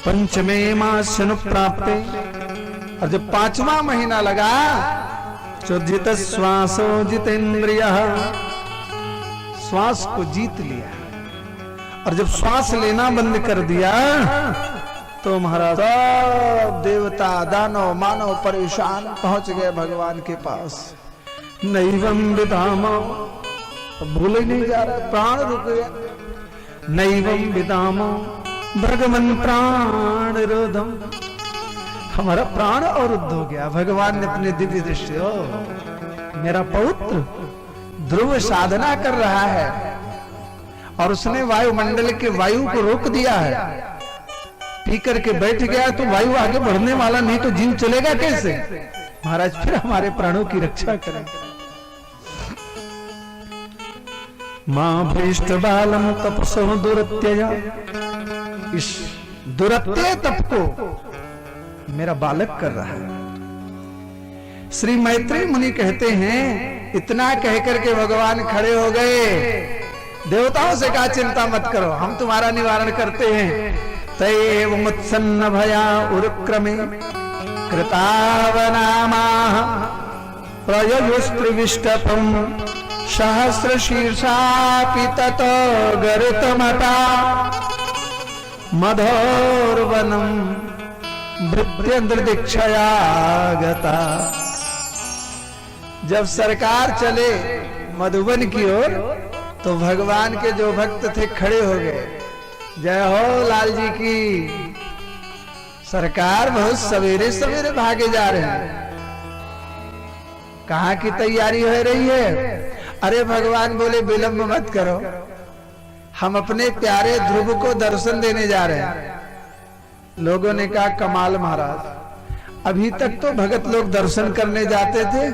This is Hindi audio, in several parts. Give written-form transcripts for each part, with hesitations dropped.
पंचमे मासनु प्राप्ते, और जब 5वां महीना लगा चोदित श्वासो जितेंद्रिय, श्वास को जीत लिया। और जब श्वास लेना बंद कर दिया तो महाराज सब देवता दानव मानव परेशान पहुंच गए भगवान के पास। नैवं विदामो, भूल ही नहीं जा रहा, प्राण रुक गया। नैवं विदामो भगवन प्राण रोधम, हमारा प्राण अवरुद्ध हो गया। भगवान ने अपने दिव्य दृष्टि, मेरा पौत्र ध्रुव साधना कर रहा है और उसने वायुमंडल के वायु को रोक दिया है, पी करके बैठ गया तो वायु आगे बढ़ने वाला नहीं तो जीव चलेगा कैसे? महाराज फिर हमारे प्राणों की रक्षा करें। मां भ्रष्ट बालम तपसो दुरत्यया, इस दुरत्यय तप को मेरा बालक कर रहा है। श्री मैत्रेय मुनि कहते हैं, इतना कहकर के भगवान खड़े हो गए। देवताओं से कहा चिंता मत करो, हम तुम्हारा निवारण करते हैं। तैव मुत्सन्न भया उरुक्रमे कृतावनामा प्रययुस्त्रिविष्टपं सहस्र शीर्षापि ततो गरुतमता मधोर्वनम भृत्येन्द्र दीक्षया गता। जब सरकार चले मधुबन की ओर तो भगवान के जो भक्त थे खड़े हो गए। जय हो लाल जी की। सरकार बहुत सवेरे सवेरे भागे जा रहे हैं, कहाँ की तैयारी हो रही है? अरे भगवान बोले विलंब मत करो, हम अपने प्यारे ध्रुव को दर्शन देने जा रहे हैं। लोगों ने कहा कमाल महाराज, अभी तक तो भगत लोग दर्शन करने जाते थे,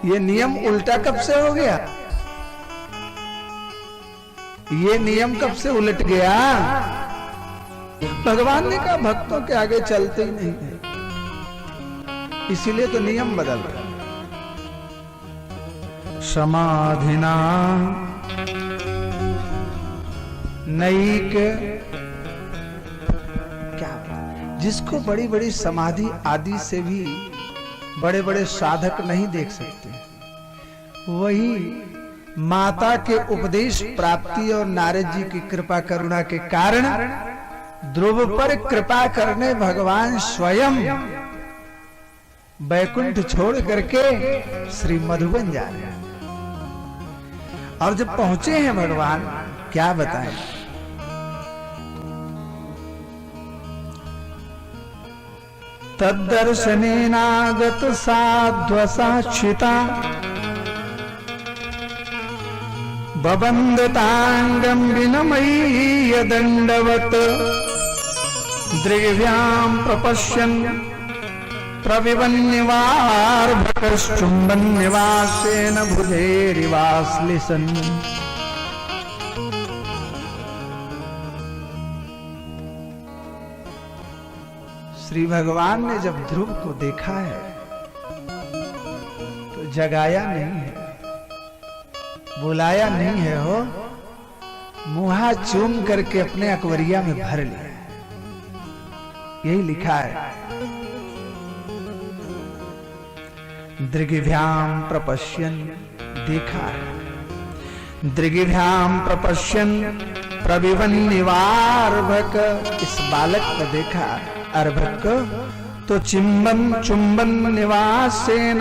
ये नियम उल्टा कब से हो गया? ये नियम कब से उलट गया? भगवान ने कहा भक्तों के आगे चलते ही नहीं है, इसीलिए तो नियम बदल रहा। समाधिना नैक, क्या जिसको बड़ी बड़ी समाधि आदि से भी बड़े बड़े साधक नहीं देख सकते, वही माता के उपदेश प्राप्ति और नारद जी की कृपा करुणा के कारण ध्रुव पर कृपा करने भगवान स्वयं बैकुंठ छोड़ करके श्री मधुबन जा रहे हैं। और जब पहुंचे हैं भगवान, क्या बताएं, तद्दर्शनेनागत साध्वसाक्षिता बबंदतांगम विनमय्य दंडवत दृग्भ्याम प्रपश्यन् प्रविवन्निवार्भकश्चुम्बन् निवासेन भुजेरिवाश्लिसन्। श्री भगवान ने जब ध्रुव को देखा है तो जगाया नहीं है, बुलाया नहीं है, हो मुहा चूम करके अपने अकबरिया में भर लिया। यही लिखा है, दृग्भ्याम प्रपश्यन्, देखा है, दृग्भ्याम प्रपश्यन् प्रविवन्निवार्भक, इस बालक को देखा अर्भक को, तो चुंबन निवासेन,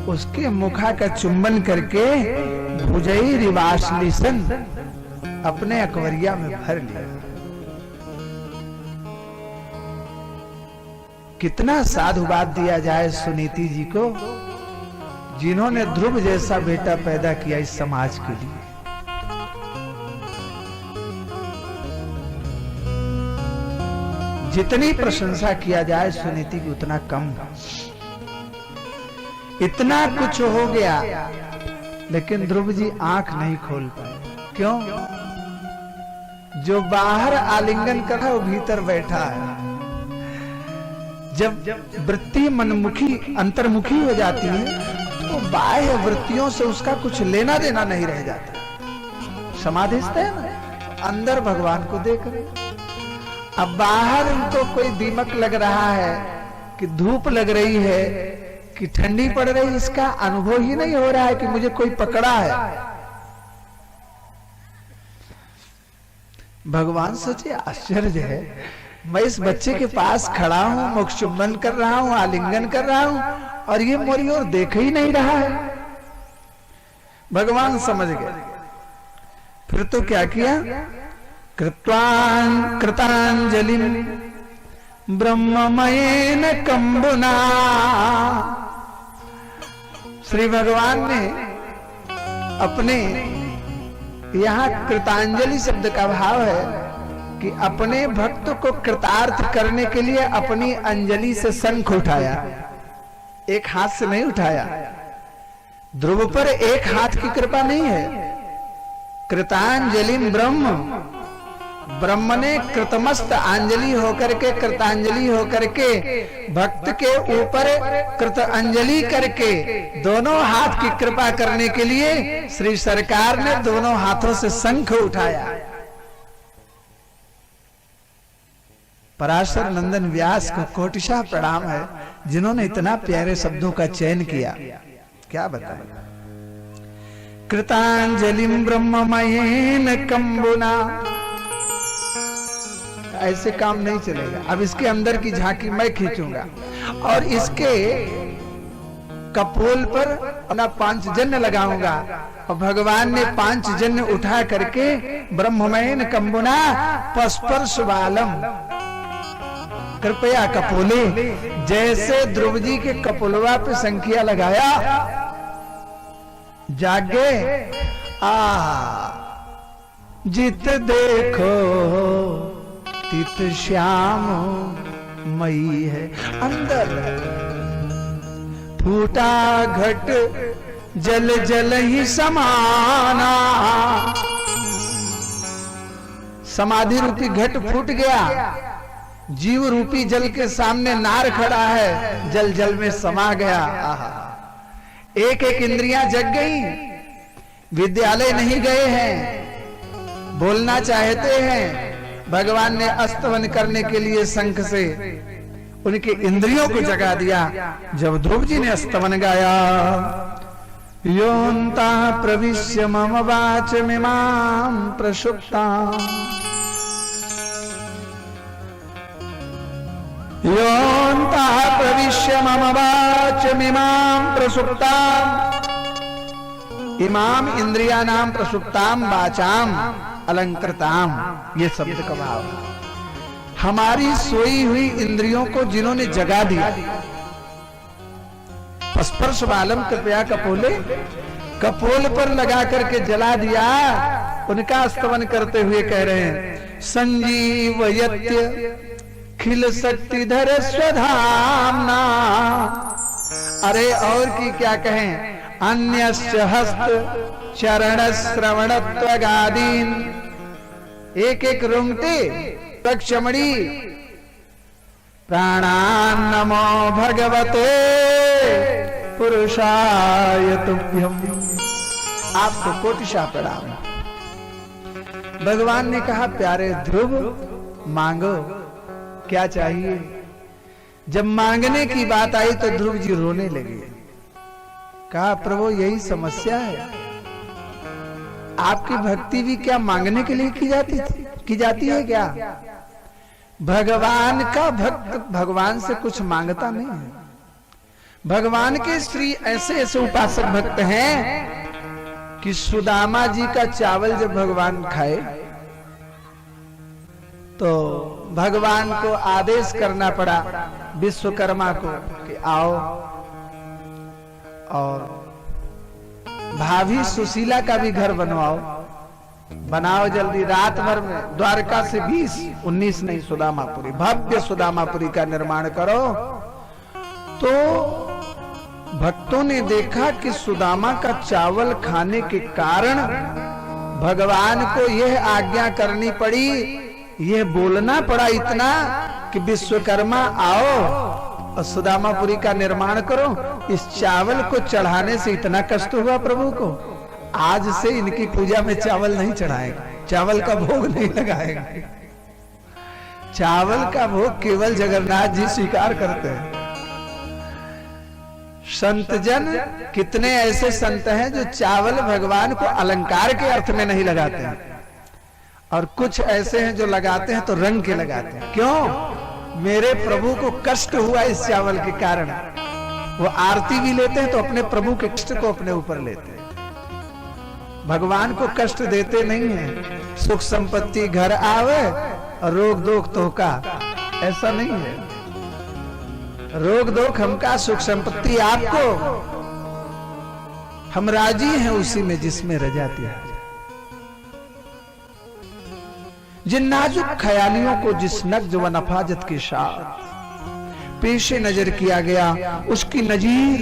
उसके मुखा का चुंबन करके भुजैरिवाश्लिसन्, अपने अकबरिया में भर लिया। कितना साधुवाद दिया जाए सुनीति जी को, जिन्होंने ध्रुव जैसा बेटा पैदा किया इस समाज के लिए। जितनी प्रशंसा किया जाए सुनीति की उतना कम। इतना कुछ हो गया लेकिन ध्रुव जी आंख नहीं खोल पाए। क्यों? जो बाहर आलिंगन कर रहा है वो भीतर बैठा है। जब वृत्ति मनमुखी अंतर्मुखी हो जाती है तो बाह्य वृत्तियों से उसका कुछ लेना देना नहीं रह जाता। समाधिस्थ है ना, अंदर भगवान को देख रहे। अब बाहर उनको कोई दीमक लग रहा है कि धूप लग रही है कि ठंडी पड़ रही, इसका अनुभव ही नहीं हो रहा है कि मुझे कोई पकड़ा है। भगवान सोचे आश्चर्य है, मैं इस बच्चे के पास खड़ा हूं, मुख चुंबन कर रहा हूं, आलिंगन कर रहा हूं, और ये मोरी ओर देख ही नहीं रहा है। भगवान समझ गए। फिर तो क्या किया, कृतांजलिम ब्रह्ममयेन कंबुना। श्री भगवान ने अपने, यहां कृतांजलि शब्द का भाव है कि अपने भक्त को कृतार्थ करने के लिए अपनी अंजलि से शंख उठाया, एक हाथ से नहीं उठाया। ध्रुव पर एक हाथ की कृपा नहीं है। कृतांजलिम ब्रह्म, ब्रह्म ने कृतमस्त अंजलि होकर के, कृतांजलि होकर के भक्त के ऊपर कृत अंजलि करके दोनों हाथ की कृपा करने के लिए श्री सरकार ने दोनों हाथों से शंख उठाया। पराशर नंदन व्यास को कोटिशा प्रणाम है, जिन्होंने इतना प्यारे शब्दों का चयन किया। क्या बताएं, कृतांजलिम ब्रह्ममयेन कंबुना। ऐसे काम नहीं चलेगा। अब इसके अंदर की झांकी मैं खींचूंगा और इसके कपोल पर अपना पांचजन्य लगाऊंगा, और भगवान ने पांचजन्य उठा करके ब्रह्ममयेन कंबुना पस्पर्श बालम, कृपया कपोले, जैसे ध्रुव जी के कपोलवा पे संख्या लगाया, जागे जित देखो तित श्याम मई है। अंदर फूटा घट जल जल ही समाना, समाधि रूपी घट फूट गया, जीव रूपी जल के सामने नार खड़ा है, जल जल में समा गया। एक एक इंद्रियां जग गई, विद्यालय नहीं गए हैं, बोलना चाहते हैं। भगवान ने अस्तवन करने के लिए शंख से उनके इंद्रियों को जगा दिया। जब ध्रुव जी ने अस्तवन गाया, योन्ता प्रविश्य मम वाचमिमां प्रसुप्तां, योन्ता प्रविश्य मम वाचमिमां प्रसुप्तां, इमाम इंद्रियानाम प्रसुप्ताम वाचाम अलंकृताम। ये शब्द का भाव, हमारी सोई हुई इंद्रियों को जिन्होंने जगा दिया। स्पर्श बालम, कृपया कपोले, कपोल पर लगा करके जला दिया। उनका स्तवन करते हुए कह रहे हैं, संजीवयत्य खिल शक्तिधर स्वधामना। अरे और की क्या कहें, अन्यश्च हस्त चरण श्रवणत्वगादीन, एक एक रुंगटे चमड़ी, प्राणान नमो भगवते पुरुषाय तुभ्यम। आपको कोटिशा प्रणाम। भगवान ने कहा, प्यारे ध्रुव मांगो, क्या चाहिए। जब मांगने की बात आई तो ध्रुव जी रोने लगे। कहा, प्रभु यही समस्या है, आपकी भक्ति भी क्या मांगने के लिए की जाती है क्या। भगवान का भक्त भगवान से कुछ मांगता नहीं है। भगवान के श्री ऐसे ऐसे उपासक भक्त हैं कि सुदामा जी का चावल जब भगवान खाए तो भगवान को आदेश करना पड़ा विश्वकर्मा को कि आओ और भाभी सुशीला का भी घर बनवाओ, बनाओ जल्दी, रात भर में द्वारका से 20-19 नहीं, सुदामापुरी, भव्य सुदामापुरी का निर्माण करो। तो भक्तों ने देखा कि सुदामा का चावल खाने के कारण भगवान को यह आज्ञा करनी पड़ी, यह बोलना पड़ा इतना कि विश्वकर्मा आओ और सुदामापुरी का निर्माण करो। इस चावल को चढ़ाने से इतना कष्ट हुआ प्रभु को, आज से इनकी पूजा में चावल नहीं चढ़ाएगा, चावल का भोग नहीं लगाएगा। चावल का भोग केवल जगन्नाथ जी स्वीकार करते हैं। संत जन, कितने ऐसे संत हैं जो चावल भगवान को अलंकार के अर्थ में नहीं लगाते हैं, और कुछ ऐसे हैं जो लगाते हैं तो रंग के लगाते हैं। क्यों? मेरे प्रभु को कष्ट हुआ इस चावल के कारण। वो आरती भी लेते हैं तो अपने प्रभु के कष्ट को अपने ऊपर लेते हैं। भगवान को कष्ट देते नहीं हैं। सुख संपत्ति घर आवे और रोग दोख तोहका, ऐसा नहीं है। रोग दोख हमका, सुख संपत्ति आपको। हम राजी हैं उसी में जिसमें रजाती है। जिन नाजुक ख्यालियों को जिस नक्ज व नफाजत के साथ पेशे नजर किया गया, उसकी नजीर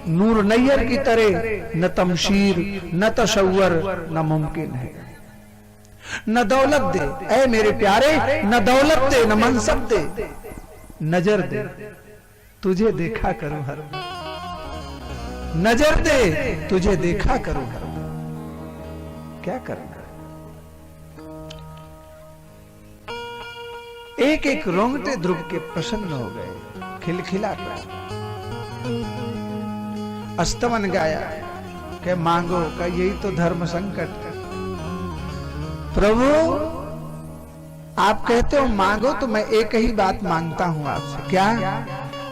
नूर नैयर की तरह न तमशीर न तशव्वर न मुमकिन है। न दौलत दे ऐ मेरे प्यारे, न दौलत दे न मनसब दे, नजर दे तुझे देखा करूं हर, नजर दे तुझे देखा करूं हर। क्या करना? एक एक रोंगटे ध्रुव के प्रसन्न हो गए, खिलखिला कर अस्तमन गाया कि मांगो का यही तो धर्म संकट है। प्रभु आप कहते हो मांगो, तो मैं एक ही बात मांगता हूं आपसे। क्या?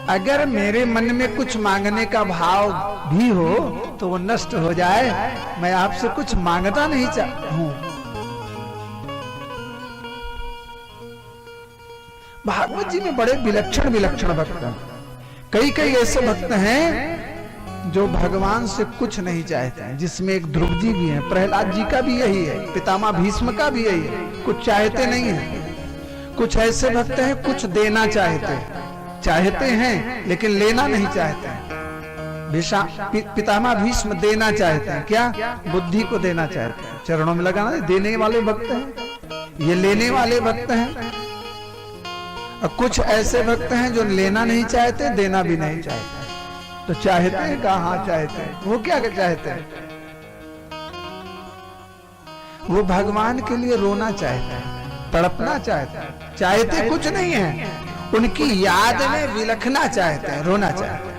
अगर मेरे मन में कुछ मांगने का भाव भी हो तो वो नष्ट हो जाए। मैं आपसे कुछ मांगता नहीं हूं। भागवत जी में बड़े विलक्षण विलक्षण भक्त हैं। कई ऐसे भक्त हैं जो भगवान से कुछ नहीं चाहते हैं, जिसमें एक ध्रुव जी भी है, प्रहलाद जी का भी यही है, पितामह भीष्म का भी यही है, कुछ चाहते नहीं है। कुछ ऐसे भक्त हैं कुछ देना चाहते हैं लेकिन लेना नहीं चाहते हैं। पितामह भीष्म देना चाहते हैं, क्या? बुद्धि को देना चाहते हैं, चरणों में लगाना। देने वाले भक्त हैं, ये लेने वाले भक्त हैं। और कुछ ऐसे भक्त हैं जो लेना नहीं चाहते, देना भी नहीं चाहते। तो चाहते हैं कहाँ चाहते हैं? वो क्या चाहते हैं? वो भगवान के लिए रोना चाहते हैं, तड़पना चाहते हैं। चाहते कुछ नहीं है, उनकी याद में विलखना चाहते हैं, रोना चाहते हैं।